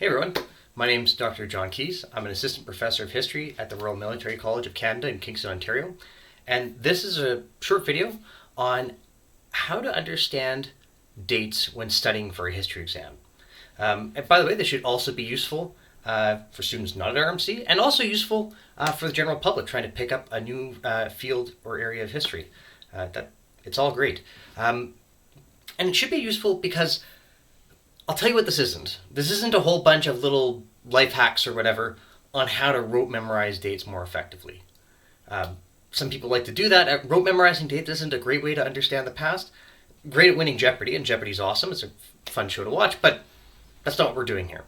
Hey everyone, my name is Dr. John Keys. I'm an assistant professor of history at the Royal Military College of Canada in Kingston, Ontario. And this is a short video on how to understand dates when studying for a history exam. And by the way, this should also be useful for students not at RMC and also useful for the general public trying to pick up a new field or area of history. It's all great. And it should be useful because I'll tell you what this isn't. This isn't a whole bunch of little life hacks or whatever on how to rote memorize dates more effectively. Some people like to do that. Rote memorizing dates isn't a great way to understand the past. Great at winning Jeopardy, and Jeopardy's awesome. It's a fun show to watch, but that's not what we're doing here.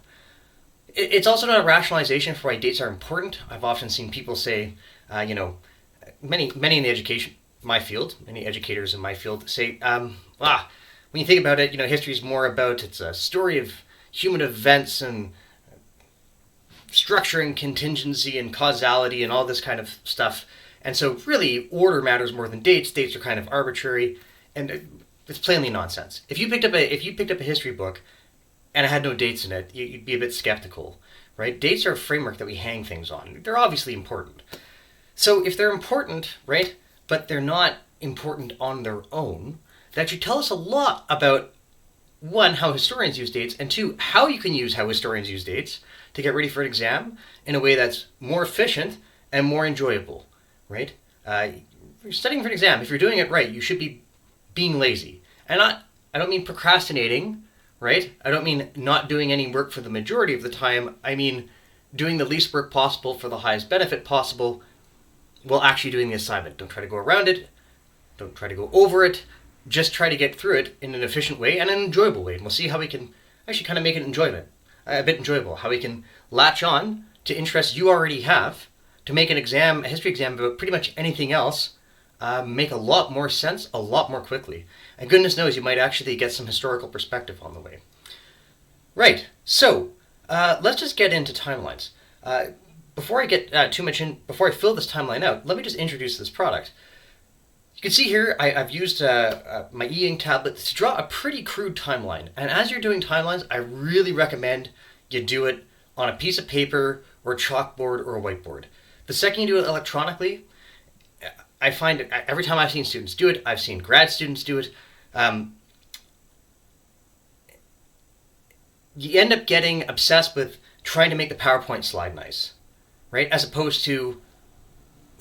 It's also not a rationalization for why dates are important. I've often seen people say, many in the education, my field, many educators in my field say, when you think about it, history is more about, it's a story of human events and structure and contingency and causality and all this kind of stuff. And so really order matters more than dates. Dates are kind of arbitrary and it's plainly nonsense. If you picked up a history book and it had no dates in it, you'd be a bit skeptical, right? Dates are a framework that we hang things on. They're obviously important. So if they're important, right, but they're not important on their own, that should tell us a lot about, one, how historians use dates, and two, how you can use how historians use dates to get ready for an exam in a way that's more efficient and more enjoyable, right? You're studying for an exam. If you're doing it right, you should be being lazy. And I don't mean procrastinating, right? I don't mean not doing any work for the majority of the time. I mean doing the least work possible for the highest benefit possible while actually doing the assignment. Don't try to go around it. Don't try to go over it. Just try to get through it in an efficient way and an enjoyable way. And we'll see how we can actually kind of make it a bit enjoyable. How we can latch on to interests you already have to make a history exam about pretty much anything else, make a lot more sense a lot more quickly. And goodness knows you might actually get some historical perspective on the way. Right, so let's just get into timelines. Before I get before I fill this timeline out, let me just introduce this product. You can see here I've used my e-ink tablet to draw a pretty crude timeline. And as you're doing timelines, I really recommend you do it on a piece of paper or a chalkboard or a whiteboard. The second you do it electronically, I find every time I've seen students do it, I've seen grad students do it, you end up getting obsessed with trying to make the PowerPoint slide nice, right? As opposed to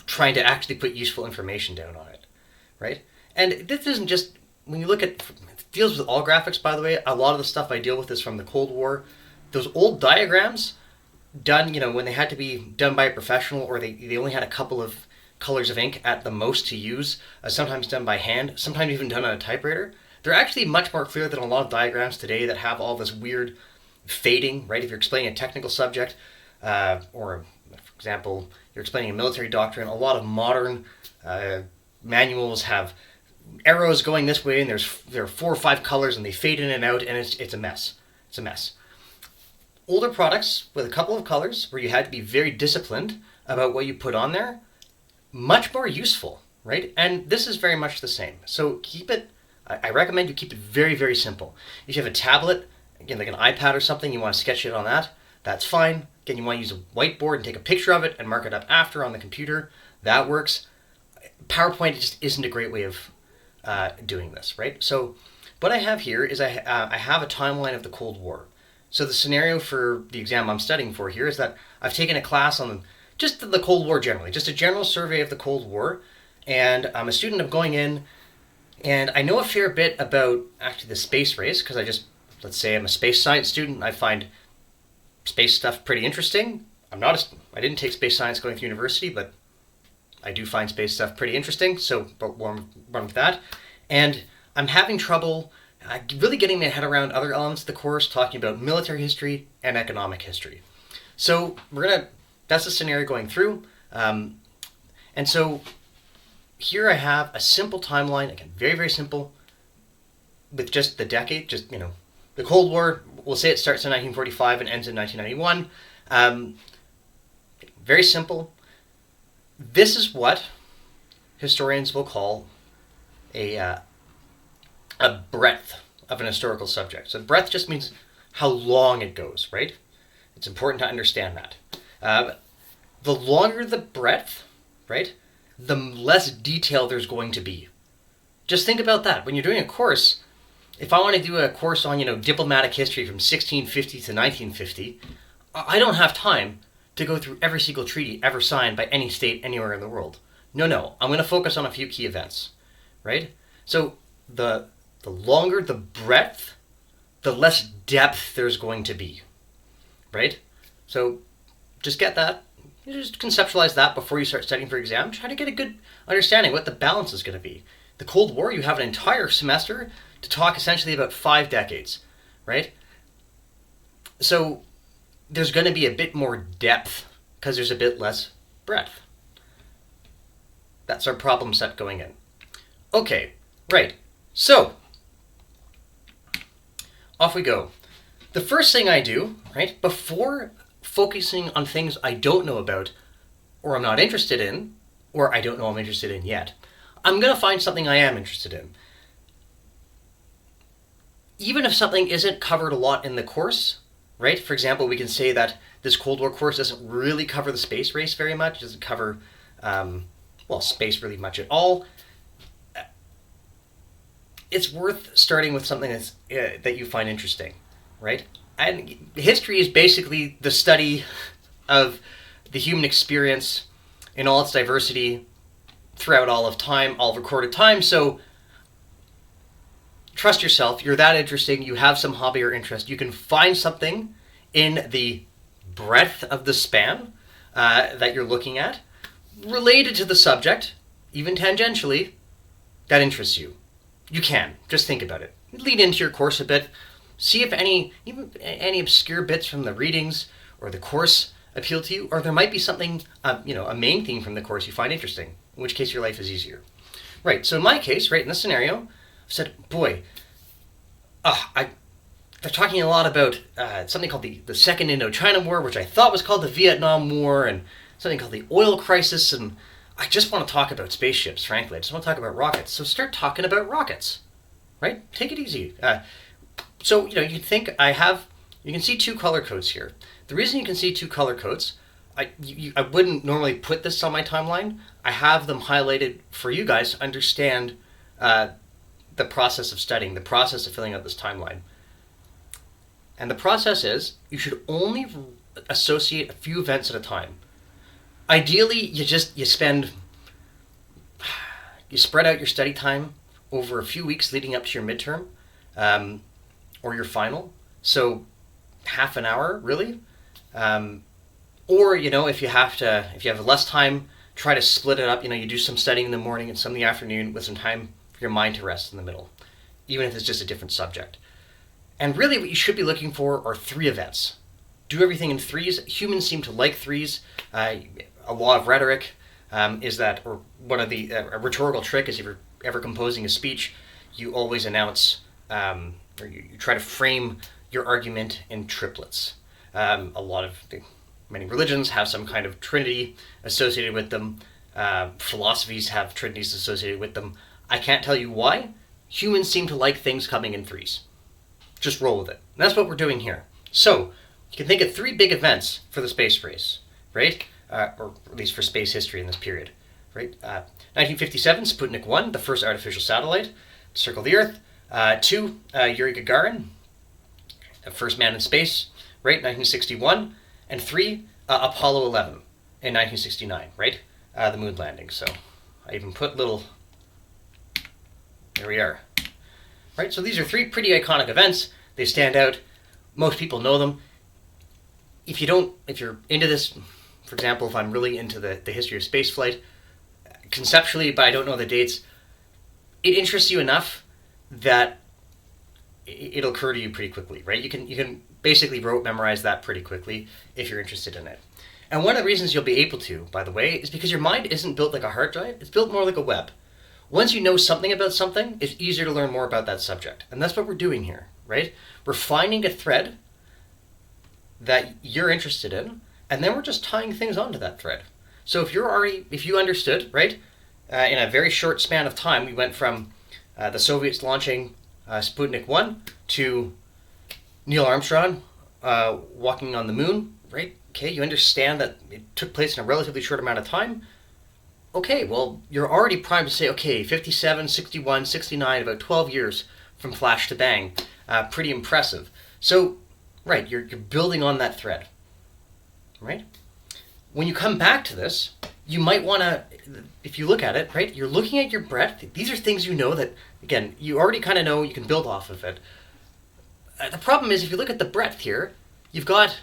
trying to actually put useful information down on it. Right? And this isn't just, when you look at, it deals with all graphics, by the way. A lot of the stuff I deal with is from the Cold War. Those old diagrams done, when they had to be done by a professional or they only had a couple of colors of ink at the most to use, sometimes done by hand, sometimes even done on a typewriter. They're actually much more clear than a lot of diagrams today that have all this weird fading, right? If you're explaining a technical subject, or for example, you're explaining a military doctrine, a lot of modern manuals have arrows going this way and there are 4 or 5 colors and they fade in and out and it's a mess. It's a mess. Older products with a couple of colors where you had to be very disciplined about what you put on there, much more useful, right? And this is very much the same. So I recommend you keep it very, very simple. If you have a tablet, again, like an iPad or something, you want to sketch it on that, that's fine. Again, you want to use a whiteboard and take a picture of it and mark it up after on the computer, that works. PowerPoint just isn't a great way of doing this, right? So what I have here is I have a timeline of the Cold War. So the scenario for the exam I'm studying for here is that I've taken a class on just the Cold War generally, just a general survey of the Cold War, and I'm a student of going in, and I know a fair bit about actually the space race, because let's say I'm a space science student, I find space stuff pretty interesting. I didn't take space science going through university, but I do find space stuff pretty interesting, so we'll run with that. And I'm having trouble really getting my head around other elements of the course, talking about military history and economic history. So that's the scenario going through. And so here I have a simple timeline, again, very, very simple, with just the decade, the Cold War, we'll say it starts in 1945 and ends in 1991. Very simple. This is what historians will call a breadth of an historical subject. So breadth just means how long it goes, right? It's important to understand that. The longer the breadth, right, the less detail there's going to be. Just think about that. When you're doing a course, if I want to do a course on, diplomatic history from 1650 to 1950, I don't have time to go through every single treaty ever signed by any state anywhere in the world. No. I'm going to focus on a few key events, right? So the longer the breadth, the less depth there's going to be, right? So just get that. You just conceptualize that before you start studying for exam. Try to get a good understanding what the balance is going to be. The Cold War, you have an entire semester to talk essentially about 5 decades, right? So there's going to be a bit more depth because there's a bit less breadth. That's our problem set going in. Okay, right. So off we go. The first thing I do, right, before focusing on things I don't know about, or I'm not interested in, or I don't know I'm interested in yet, I'm going to find something I am interested in. Even if something isn't covered a lot in the course, right? For example, we can say that this Cold War course doesn't really cover the space race very much. It doesn't cover, space really much at all. It's worth starting with something that's, that you find interesting, right? And history is basically the study of the human experience in all its diversity throughout all of time, all of recorded time. So trust yourself. You're that interesting. You have some hobby or interest. You can find something in the breadth of the span that you're looking at related to the subject, even tangentially, that interests you. You can. Just think about it. Lead into your course a bit. See if any obscure bits from the readings or the course appeal to you, or there might be something, a main theme from the course you find interesting, in which case your life is easier. Right, so in my case, right, in this scenario, I said, boy, they're talking a lot about something called the Second Indochina War, which I thought was called the Vietnam War, and something called the oil crisis, and I just want to talk about spaceships, frankly. I just want to talk about rockets. So start talking about rockets, right? Take it easy. So, you think you can see 2 color codes here. The reason you can see 2 color codes, I wouldn't normally put this on my timeline. I have them highlighted for you guys to understand the process of studying, the process of filling out this timeline. And the process is, you should only associate a few events at a time. Ideally, you spread out your study time over a few weeks leading up to your midterm, or your final. So half an hour, really. Or, if you have less time, try to split it up. You do some studying in the morning and some in the afternoon with some time for your mind to rest in the middle, even if it's just a different subject. And really what you should be looking for are 3 events. Do everything in 3s. Humans seem to like 3s. A law of rhetoric is that, or one of the, a rhetorical trick is if you're ever composing a speech, you always announce, or you try to frame your argument in triplets. Many religions have some kind of trinity associated with them. Philosophies have trinities associated with them. I can't tell you why. Humans seem to like things coming in 3s. Just roll with it. And that's what we're doing here. So, you can think of 3 big events for the space race, right? Or at least for space history in this period, right? 1957, Sputnik 1, the first artificial satellite to circle the Earth. 2, Yuri Gagarin, the first man in space, right? 1961. And 3, Apollo 11 in 1969, right? The moon landing. So I even put little... There we are. Right, so these are 3 pretty iconic events. They stand out. Most people know them. If you're into this, for example, if I'm really into the history of spaceflight, conceptually, but I don't know the dates, it interests you enough that it'll occur to you pretty quickly, right? You can basically memorize that pretty quickly if you're interested in it. And one of the reasons you'll be able to, by the way, is because your mind isn't built like a hard drive. It's built more like a web. Once you know something about something, it's easier to learn more about that subject. And that's what we're doing here, right? We're finding a thread that you're interested in, and then we're just tying things onto that thread. So if you understood, right, in a very short span of time, we went from the Soviets launching Sputnik 1 to Neil Armstrong walking on the moon, right? Okay, you understand that it took place in a relatively short amount of time. Okay, well, you're already primed to say, okay, 57, 61, 69, about 12 years from flash to bang. Pretty impressive. So, right, you're building on that thread, right? When you come back to this, you might want to, if you look at it, right, you're looking at your breadth. These are things you know that, again, you already kind of know, you can build off of it. The problem is, if you look at the breadth here, you've got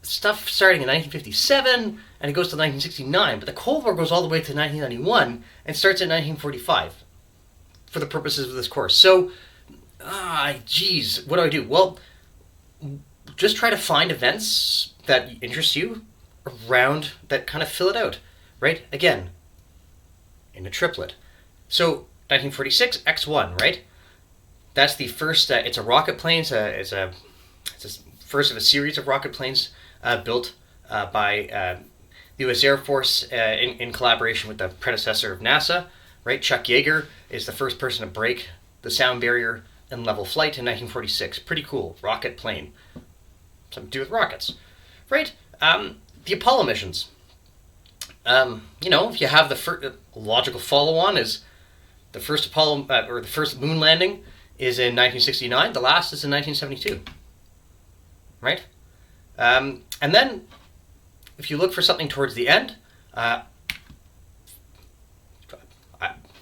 stuff starting in 1957 and it goes to 1969, but the Cold War goes all the way to 1991 and starts in 1945 for the purposes of this course. So, geez, what do I do? Well, just try to find events that interest you around that kind of fill it out, right? Again, in a triplet. So, 1946, X-1, right? That's the first, it's a rocket plane, it's a first of a series of rocket planes built by the U.S. Air Force in collaboration with the predecessor of NASA, right? Chuck Yeager is the first person to break the sound barrier in level flight in 1946. Pretty cool. Rocket plane. Something to do with rockets, right? The Apollo missions. If you have the logical follow-on is the first Apollo, or the first moon landing is in 1969. The last is in 1972, right? And then, if you look for something towards the end,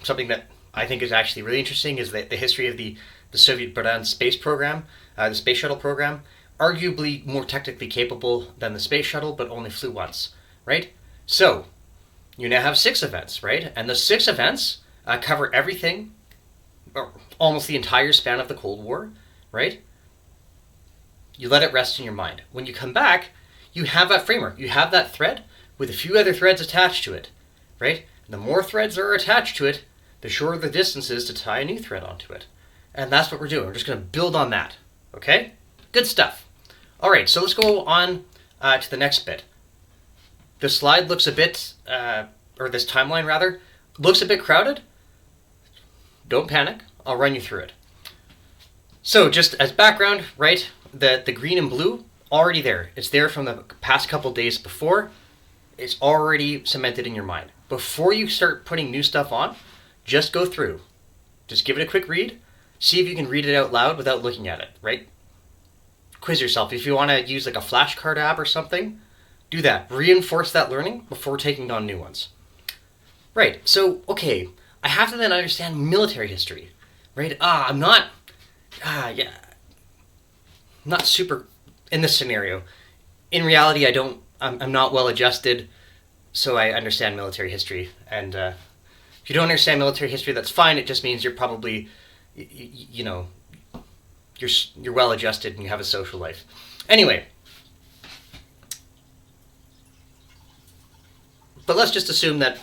something that I think is actually really interesting is the history of the Soviet Buran space program, the space shuttle program, arguably more technically capable than the space shuttle, but only flew once, right? So, you now have 6 events, right? And the 6 events cover everything, or almost the entire span of the Cold War, right? You let it rest in your mind. When you come back, you have that framework. You have that thread with a few other threads attached to it, right? And the more threads that are attached to it, the shorter the distance is to tie a new thread onto it. And that's what we're doing. We're just going to build on that, okay? Good stuff. All right, so let's go on to the next bit. This slide looks a bit, or this timeline rather, looks a bit crowded. Don't panic. I'll run you through it. So just as background, right, the green and blue, already there. It's there from the past couple days before. It's already cemented in your mind. Before you start putting new stuff on, just go through. Just give it a quick read. See if you can read it out loud without looking at it, right? Quiz yourself. If you want to use like a flashcard app or something, do that. Reinforce that learning before taking on new ones. Right, so, okay, I have to then understand military history, right? I'm not super in this scenario. In reality, I'm not well adjusted, so I understand military history. And if you don't understand military history, that's fine. It just means you're probably, you're well adjusted and you have a social life. Anyway, but let's just assume that,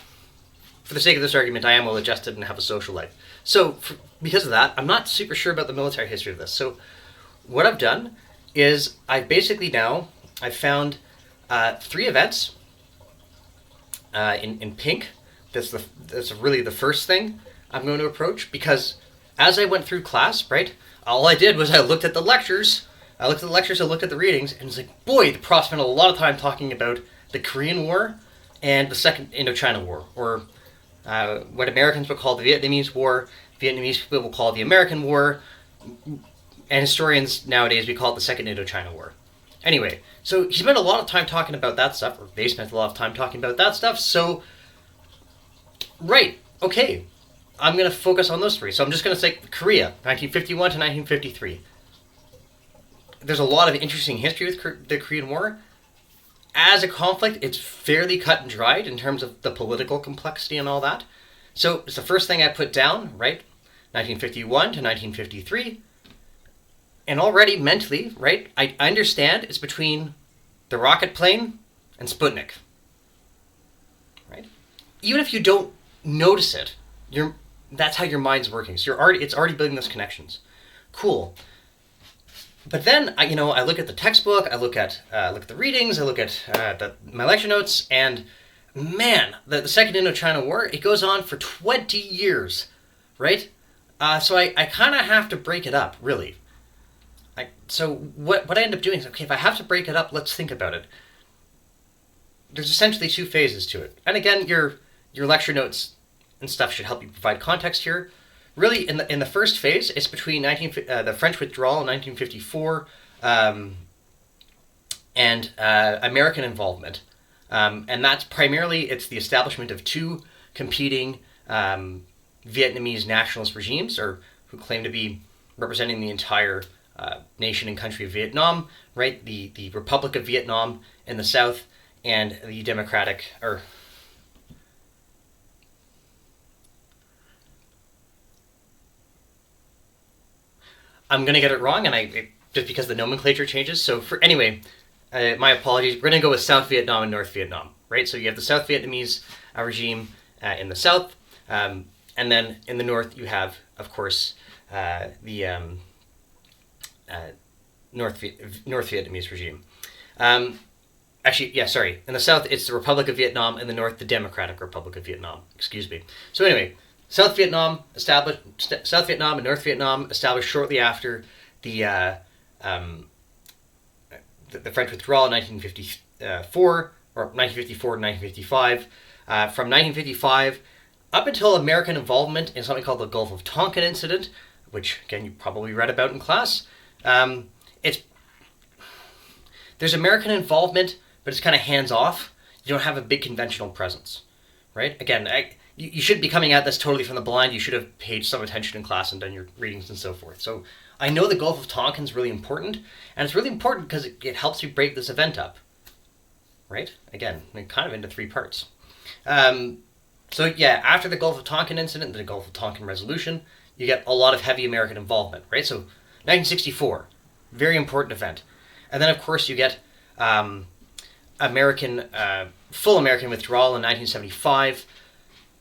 for the sake of this argument, I am well adjusted and have a social life. So, because of that, I'm not super sure about the military history of this. So, what I've done is I've found 3 events in pink. That's really the first thing I'm going to approach, because as I went through class, right, all I did was I looked at the lectures, I looked at the readings, and it's like, boy, the prof spent a lot of time talking about the Korean War and the Second Indochina War, or what Americans would call the Vietnamese War, Vietnamese people will call the American War, and historians nowadays, we call it the Second Indochina War. Anyway, so he spent a lot of time talking about that stuff, or they spent a lot of time talking about that stuff, so, right, okay, I'm going to focus on those 3. So I'm just going to say Korea, 1951 to 1953. There's a lot of interesting history with the Korean War. As a conflict, it's fairly cut and dried in terms of the political complexity and all that. So it's the first thing I put down, right? 1951 to 1953. And already mentally, right, I understand it's between the rocket plane and Sputnik. Right? Even if you don't notice it, that's how your mind's working. So it's already building those connections. Cool. But then, I look at the textbook, I look at the readings, I look at my lecture notes, and man, the Second Indochina War, it goes on for 20 years, right? So I kind of have to break it up, really. So what I end up doing is, okay, if I have to break it up, let's think about it. There's essentially two phases to it. And again, your lecture notes and stuff should help you provide context here. Really, in the first phase, it's between the French withdrawal in 1954 and American involvement. And that's primarily, it's the establishment of two competing Vietnamese nationalist regimes, or who claim to be representing the entire nation and country of Vietnam, right? The Republic of Vietnam in the south, and the Democratic, or I'm gonna get it wrong, and just because the nomenclature changes. So my apologies. We're gonna go with South Vietnam and North Vietnam, right? So you have the South Vietnamese regime in the south, and then in the north you have, of course, the North Vietnamese regime. Actually, yeah, sorry. In the south, it's the Republic of Vietnam. In the north, the Democratic Republic of Vietnam. Excuse me. So anyway, South Vietnam and North Vietnam established shortly after the French withdrawal in 1954 or 1954 to 1955. From 1955 up until American involvement in something called the Gulf of Tonkin incident, which again you probably read about in class. There's American involvement, but it's kind of hands off. You don't have a big conventional presence, right? Again, you shouldn't be coming at this totally from the blind. You should have paid some attention in class and done your readings and so forth. So I know the Gulf of Tonkin is really important, and it's really important because it helps you break this event up, right? Again, kind of into three parts. So yeah, after the Gulf of Tonkin incident, the Gulf of Tonkin resolution, you get a lot of heavy American involvement, right? So 1964, very important event. And then, of course, you get full American withdrawal in 1975,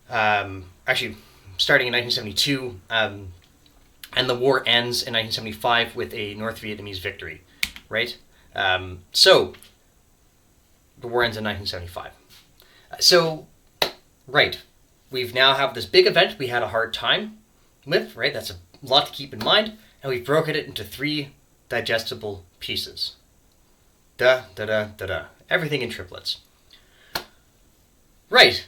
actually starting in 1972, and the war ends in 1975 with a North Vietnamese victory, right? So the war ends in 1975. Right, we've now have this big event we had a hard time with, right? That's a lot to keep in mind, and we've broken it into three digestible pieces. Everything in triplets. Right.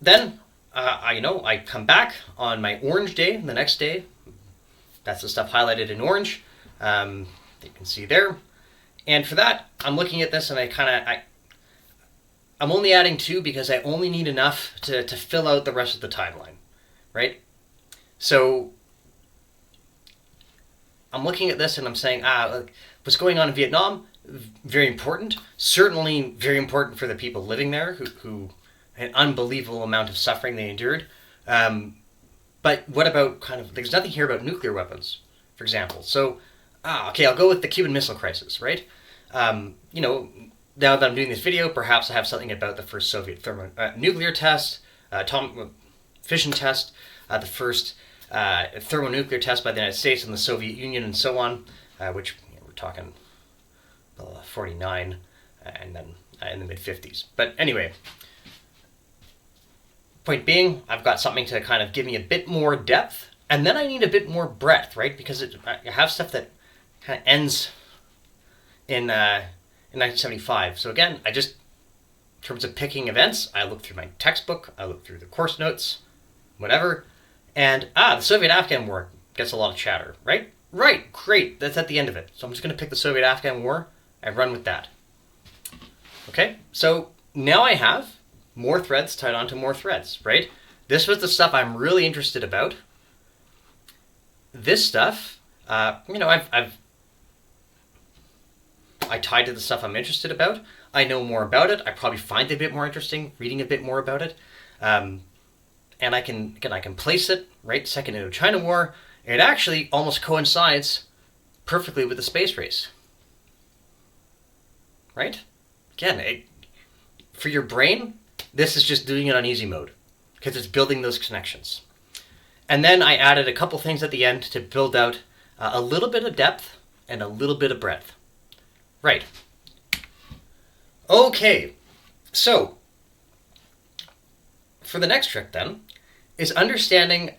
Then, I come back on my orange day, the next day. That's the stuff highlighted in orange. You can see there. And for that, I'm looking at this and I'm only adding 2 because I only need enough to fill out the rest of the timeline, right? So I'm looking at this and I'm saying, what's going on in Vietnam, very important. Certainly very important for the people living there who an unbelievable amount of suffering they endured. But what about there's nothing here about nuclear weapons, for example. So, okay, I'll go with the Cuban Missile Crisis, right? Now that I'm doing this video, perhaps I have something about the first Soviet nuclear test, fission test, the first thermonuclear test by the United States and the Soviet Union and so on, which we're talking 49 and then in the mid-50s. But anyway, point being, I've got something to kind of give me a bit more depth, and then I need a bit more breadth, right? Because I have stuff that kind of ends in 1975. So again, in terms of picking events, I look through my textbook, I look through the course notes, whatever, and the Soviet-Afghan War gets a lot of chatter, right? Right, great, that's at the end of it. So I'm just going to pick the Soviet-Afghan War and run with that. Okay, so now I have more threads tied onto more threads, right? This was the stuff I'm really interested about. This stuff, I tied to the stuff I'm interested about. I know more about it. I probably find it a bit more interesting reading a bit more about it. And I can place it, right? Second Indochina War. It actually almost coincides perfectly with the space race. Right? Again, for your brain, this is just doing it on easy mode because it's building those connections. And then I added a couple things at the end to build out a little bit of depth and a little bit of breadth. Right. Okay. So, for the next trick then, is understanding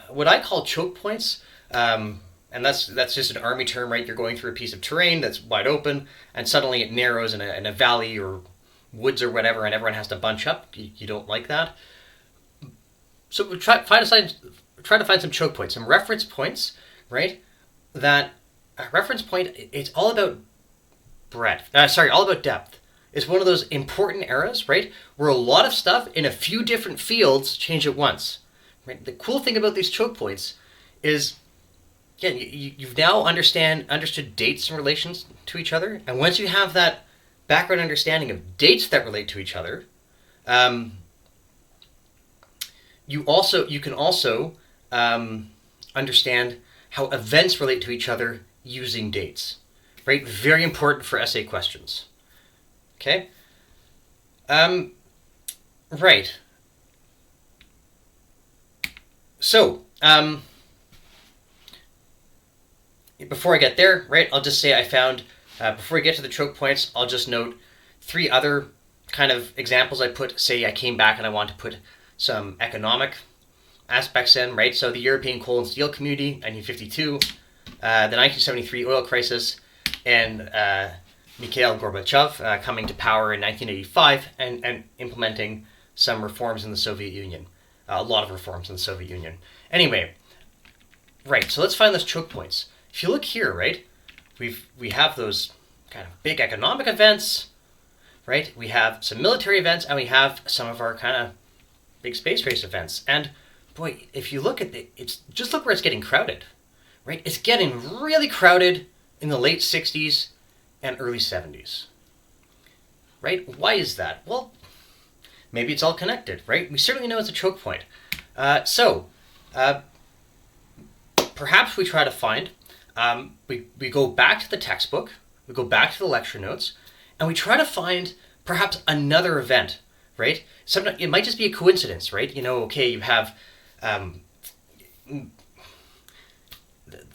what I call choke points and that's just an army term, right? You're going through a piece of terrain that's wide open, and suddenly it narrows in a valley or woods or whatever, and everyone has to bunch up. You don't like that. So we try to find some choke points, some reference points, right? That a reference point, it's all about breadth. All about depth. It's one of those important eras, right, where a lot of stuff in a few different fields change at once. Right? The cool thing about these choke points is, again, you've now understood dates in relations to each other, and once you have that background understanding of dates that relate to each other, you can also understand how events relate to each other using dates. Right? Very important for essay questions. Okay? Right. So, before I get there, right, I'll just say I found, before we get to the choke points, I'll just note 3 other kind of examples I put. Say I came back and I want to put some economic aspects in, right? So the European Coal and Steel Community, 1952, the 1973 oil crisis, and Mikhail Gorbachev coming to power in 1985 and implementing some reforms in the Soviet Union. A lot of reforms in the Soviet Union. Anyway, right, so let's find those choke points. If you look here, right, we have those kind of big economic events, right? We have some military events, and we have some of our kind of big space race events. And boy, if you look at it's just look where it's getting crowded, right? It's getting really crowded in the late 60s and early 70s, right? Why is that? Well, maybe it's all connected, right? We certainly know it's a choke point. Perhaps we try to find, we go back to the textbook, we go back to the lecture notes, and we try to find perhaps another event, right? Sometimes it might just be a coincidence, right? You know, okay, you have the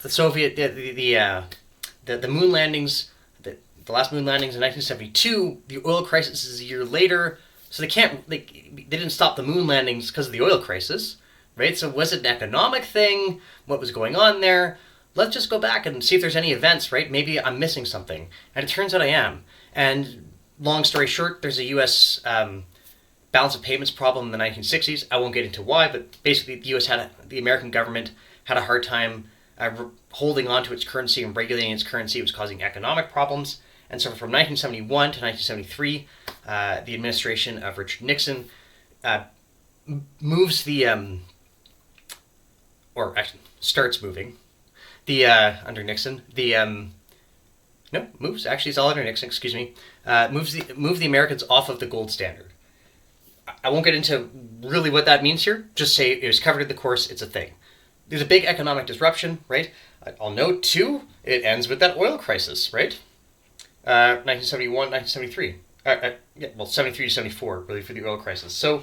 Soviet, the moon landings, the last moon landings in 1972. The oil crisis is a year later, so they didn't stop the moon landings because of the oil crisis, right? So was it an economic thing? What was going on there? Let's just go back and see if there's any events, right? Maybe I'm missing something, and it turns out I am. And long story short, there's a U.S. Balance of payments problem in the 1960s. I won't get into why, but basically the American government had a hard time holding on to its currency and regulating its currency. It was causing economic problems. And so from 1971 to 1973, the administration of Richard Nixon moves or actually starts moving under Nixon. Moves. Actually, it's all under Nixon. Excuse me. Move the Americans off of the gold standard. I won't get into really what that means here. Just say it was covered in the course. It's a thing. There's a big economic disruption, right? I'll note too. It ends with that oil crisis, right? 1971, 1973. 73 to 74, really, for the oil crisis. So,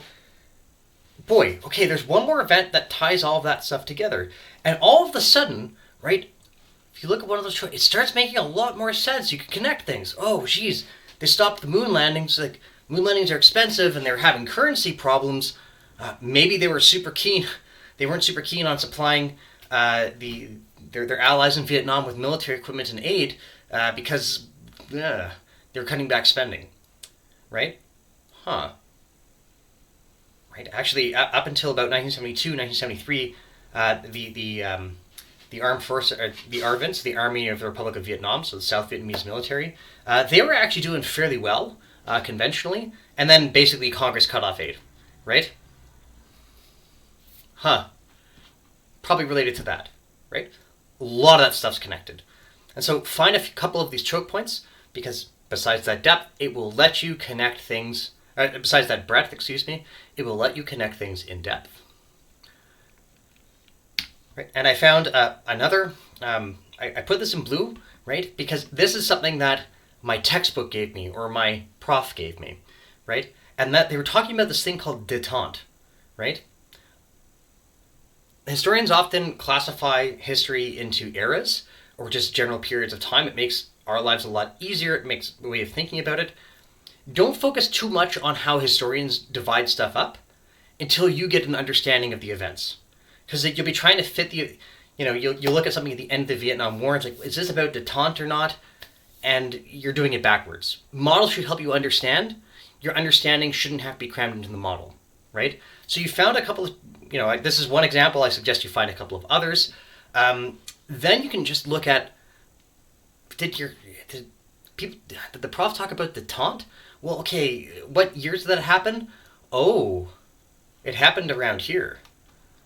boy, okay, there's one more event that ties all of that stuff together. And all of a sudden, right, if you look at one of those, it starts making a lot more sense. You can connect things. Oh, geez, they stopped the moon landings. Like, moon landings are expensive, and they're having currency problems. Maybe they were super keen. They weren't super keen on supplying their allies in Vietnam with military equipment and aid because they were cutting back spending, right? Huh. Right. Actually, up until about 1972, 1973, the armed force, the ARVINS, the Army of the Republic of Vietnam, so the South Vietnamese military, they were actually doing fairly well conventionally, and then basically Congress cut off aid, right? Huh. Probably related to that, right? A lot of that stuff's connected. And so find a couple of these choke points, because besides that depth, it will let you connect things, besides that breadth, it will let you connect things in depth. Right? And I found another, I put this in blue, right? Because this is something that my textbook gave me, or my prof gave me, right? And that they were talking about this thing called détente, right? Historians often classify history into eras, or just general periods of time. It makes our lives a lot easier. It makes a way of thinking about it. Don't focus too much on how historians divide stuff up until you get an understanding of the events. Because you'll be trying to fit you'll look at something at the end of the Vietnam War, it's like, is this about detente or not? And you're doing it backwards. Models should help you understand. Your understanding shouldn't have to be crammed into the model, right? So you found a couple of, like this is one example. I suggest you find a couple of others. Then you can just look at, did the prof talk about detente? Well, okay, what years did that happen? Oh, it happened around here.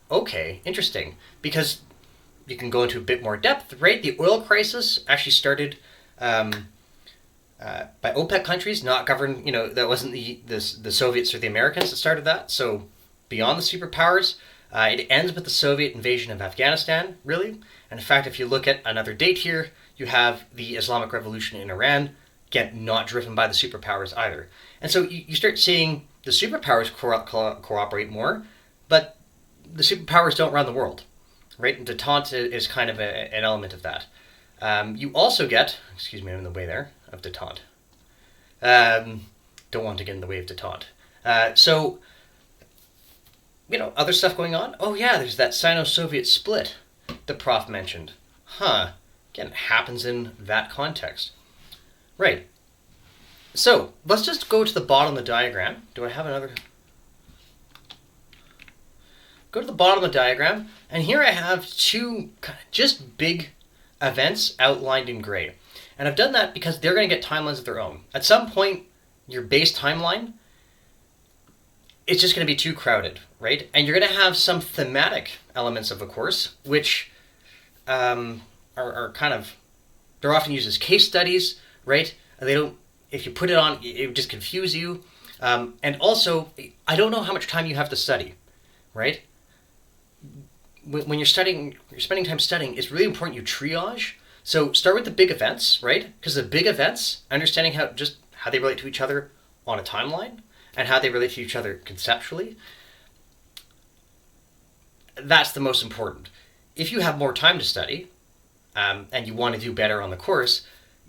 Okay, interesting. Because you can go into a bit more depth, right? The oil crisis actually started by OPEC countries, not governed, that wasn't the Soviets or the Americans that started that. So beyond the superpowers, it ends with the Soviet invasion of Afghanistan, really. And in fact, if you look at another date here, you have the Islamic Revolution in Iran, again, not driven by the superpowers either. And so you start seeing the superpowers cooperate more, but the superpowers don't run the world, right? And detente is kind of an element of that. You also get, excuse me, I'm in the way there, of detente. Don't want to get in the way of detente. So, other stuff going on. Oh yeah, there's that Sino-Soviet split the prof mentioned. Again, it happens in that context. Right. So, let's just go to the bottom of the diagram. Do I have another? Go to the bottom of the diagram, and here I have two just big events outlined in gray. And I've done that because they're going to get timelines of their own. At some point, your base timeline, it's just going to be too crowded, right? And you're going to have some thematic elements of the course, which are kind of, they're often used as case studies, right? They don't, if you put it on, it would just confuse you. And also, I don't know how much time you have to study, right? When you're spending time studying, it's really important you triage. So start with the big events, right? Because the big events, understanding how they relate to each other on a timeline and how they relate to each other conceptually, that's the most important. If you have more time to study and you want to do better on the course,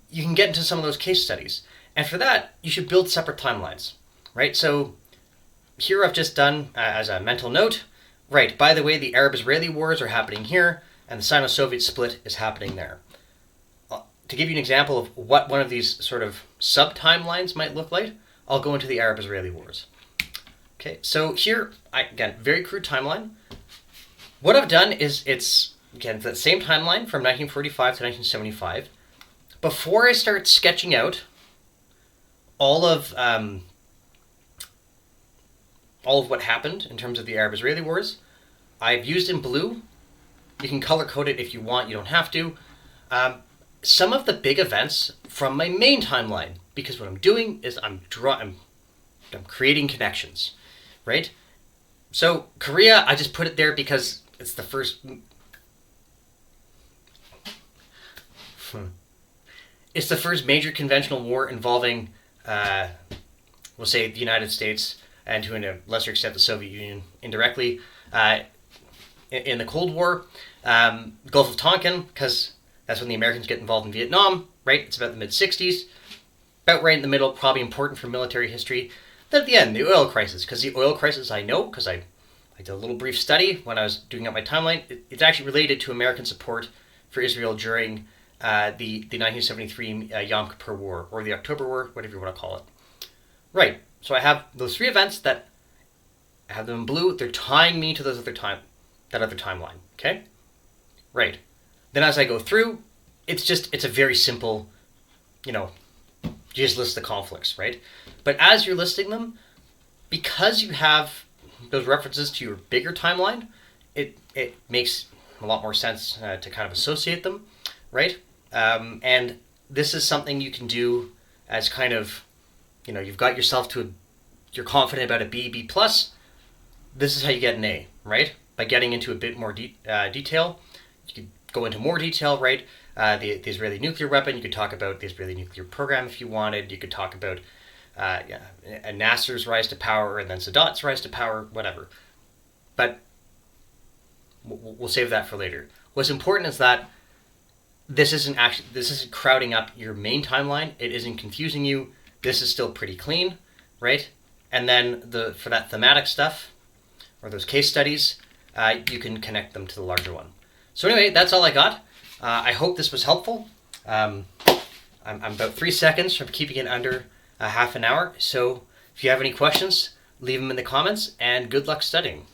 you can get into some of those case studies. And for that, you should build separate timelines, right? So here I've just done, as a mental note, right, by the way, the Arab-Israeli wars are happening here, and the Sino-Soviet split is happening there. To give you an example of what one of these sort of sub-timelines might look like, I'll go into the Arab-Israeli wars. Okay, so here, again, very crude timeline. What I've done is it's that same timeline from 1945 to 1975. Before I start sketching out all of what happened in terms of the Arab-Israeli wars, I've used in blue. You can color code it if you want, you don't have to. Some of the big events from my main timeline, because what I'm doing is I'm creating connections, right? So Korea, I just put it there because it's the first. It's the first major conventional war involving, we'll say, the United States and to a lesser extent the Soviet Union indirectly in the Cold War. Gulf of Tonkin, because that's when the Americans get involved in Vietnam, right? It's about the mid-60s. About right in the middle, probably important for military history. Then at the end, the oil crisis, because the oil crisis I know, because I did a little brief study when I was doing up my timeline. It's actually related to American support for Israel during the 1973 Yom Kippur War, or the October War, whatever you want to call it. Right, so I have those three events that I have them in blue. They're tying me to that other timeline, okay? Right. Then as I go through, it's a very simple, you just list the conflicts, right? But as you're listing them, because you have those references to your bigger timeline, it makes a lot more sense to kind of associate them, right? And this is something you can do as kind of, you've got yourself you're confident about a B plus. This is how you get an A, right? By getting into a bit more detail. You could go into more detail, right? The Israeli nuclear weapon. You could talk about the Israeli nuclear program if you wanted. You could talk about Nasser's rise to power and then Sadat's rise to power, whatever. But we'll save that for later. What's important is that this isn't crowding up your main timeline. It isn't confusing you. This is still pretty clean, right? And then for that thematic stuff or those case studies, you can connect them to the larger one. So anyway, that's all I got. I hope this was helpful. I'm about 3 seconds from keeping it under a half an hour. So if you have any questions, leave them in the comments, and good luck studying.